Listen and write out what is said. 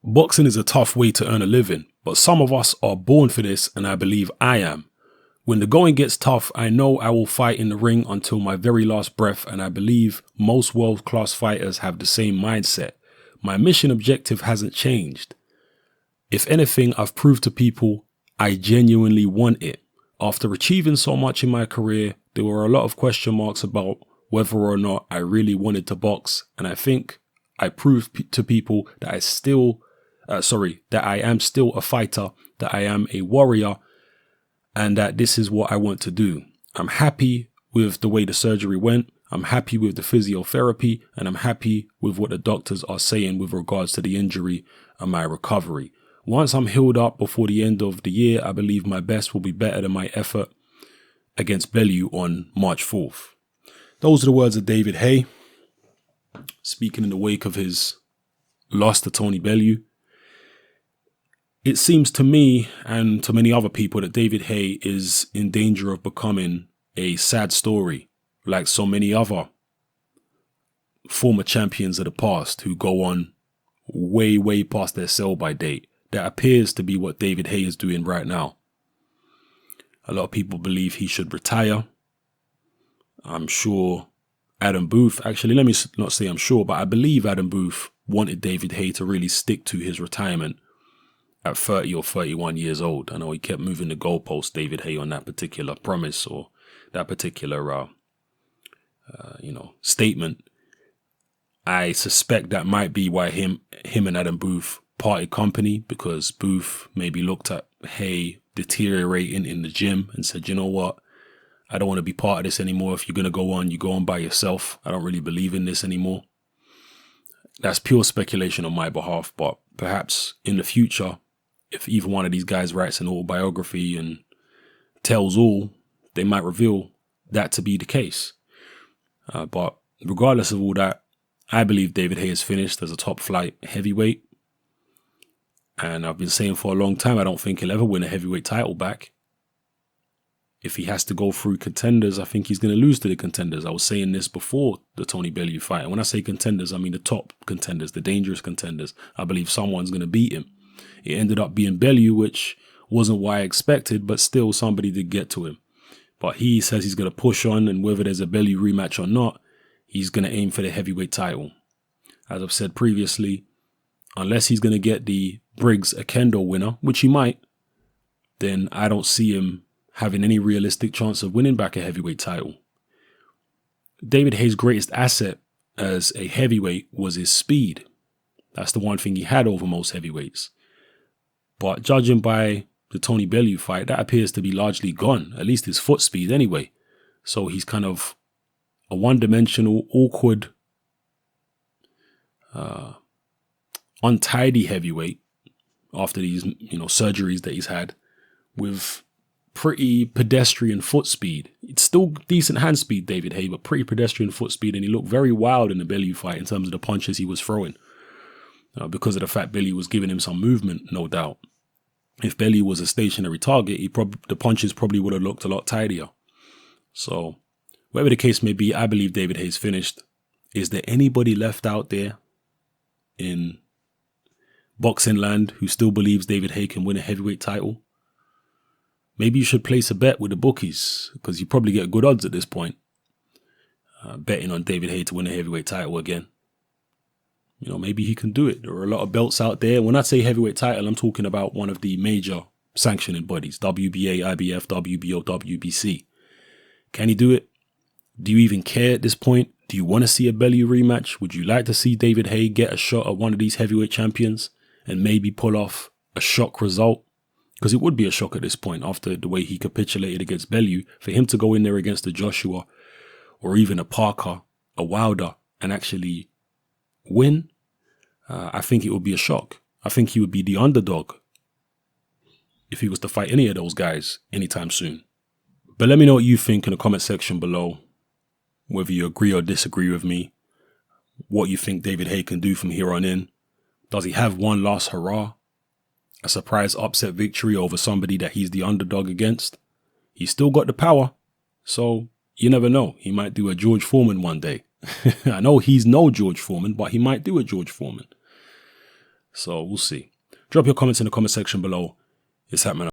Boxing is a tough way to earn a living, but some of us are born for this, and I believe I am. When the going gets tough, I know I will fight in the ring until my very last breath, and I believe most world-class fighters have the same mindset. My mission objective hasn't changed. If anything, I've proved to people I genuinely want it. After achieving so much in my career, there were a lot of question marks about whether or not I really wanted to box, and I think I proved to people that I am still a fighter, that I am a warrior, and that this is what I want to do. I'm happy with the way the surgery went. I'm happy with the physiotherapy, and I'm happy with what the doctors are saying with regards to the injury and my recovery. Once I'm healed up before the end of the year, I believe my best will be better than my effort against Bellew on March 4th. Those are the words of David Haye, speaking in the wake of his loss to Tony Bellew. It seems to me and to many other people that David Haye is in danger of becoming a sad story, like so many other former champions of the past who go on way, way past their sell-by date. That appears to be what David Haye is doing right now. A lot of people believe he should retire. I'm sure Adam Booth, actually, let me not say I'm sure, but I believe Adam Booth wanted David Haye to really stick to his retirement at 30 or 31 years old. I know he kept moving the goalpost, David Haye, on that particular promise or that particular, statement. I suspect that might be why him and Adam Booth parted company, because Booth maybe looked at Haye deteriorating in the gym and said, you know what, I don't want to be part of this anymore. If you're going to go on, you go on by yourself. I don't really believe in this anymore. That's pure speculation on my behalf, but perhaps in the future, if either one of these guys writes an autobiography and tells all, they might reveal that to be the case. But regardless of all that, I believe David Haye is finished as a top flight heavyweight. And I've been saying for a long time, I don't think he'll ever win a heavyweight title back. If he has to go through contenders, I think he's going to lose to the contenders. I was saying this before the Tony Bellew fight. And when I say contenders, I mean the top contenders, the dangerous contenders. I believe someone's going to beat him. It ended up being Bellew, which wasn't what I expected, but still somebody did get to him. But he says he's going to push on, and whether there's a Bellew rematch or not, he's going to aim for the heavyweight title. As I've said previously, unless he's going to get the Briggs Akendo winner, which he might, then I don't see him having any realistic chance of winning back a heavyweight title. David Haye's greatest asset as a heavyweight was his speed. That's the one thing he had over most heavyweights. But judging by the Tony Bellew fight, that appears to be largely gone, at least his foot speed anyway. So he's kind of a one-dimensional, awkward, untidy heavyweight after these, surgeries that he's had, with pretty pedestrian foot speed. It's still decent hand speed, David Haye, but pretty pedestrian foot speed, and he looked very wild in the Bellew fight in terms of the punches he was throwing, because of the fact Bellew was giving him some movement, no doubt. If Bellew was a stationary target, the punches probably would have looked a lot tidier. So, whatever the case may be, I believe David Haye's finished. Is there anybody left out there in boxing land who still believes David Haye can win a heavyweight title? Maybe you should place a bet with the bookies, because you probably get good odds at this point, betting on David Haye to win a heavyweight title again. Maybe he can do it. There are a lot of belts out there. When I say heavyweight title, I'm talking about one of the major sanctioning bodies, WBA, IBF, WBO, WBC. Can he do it? Do you even care at this point? Do you want to see a Bellew rematch? Would you like to see David Haye get a shot at one of these heavyweight champions and maybe pull off a shock result? Because it would be a shock at this point after the way he capitulated against Bellew. For him to go in there against a Joshua or even a Parker, a Wilder, and actually win, I think it would be a shock. I think he would be the underdog if he was to fight any of those guys anytime soon. But let me know what you think in the comment section below, whether you agree or disagree with me, what you think David Haye can do from here on in. Does he have one last hurrah? A surprise upset victory over somebody that he's the underdog against? He's still got the power, so you never know. He might do a George Foreman one day. I know he's no George Foreman, but he might do a George Foreman. So we'll see. Drop your comments in the comment section below. It's happening.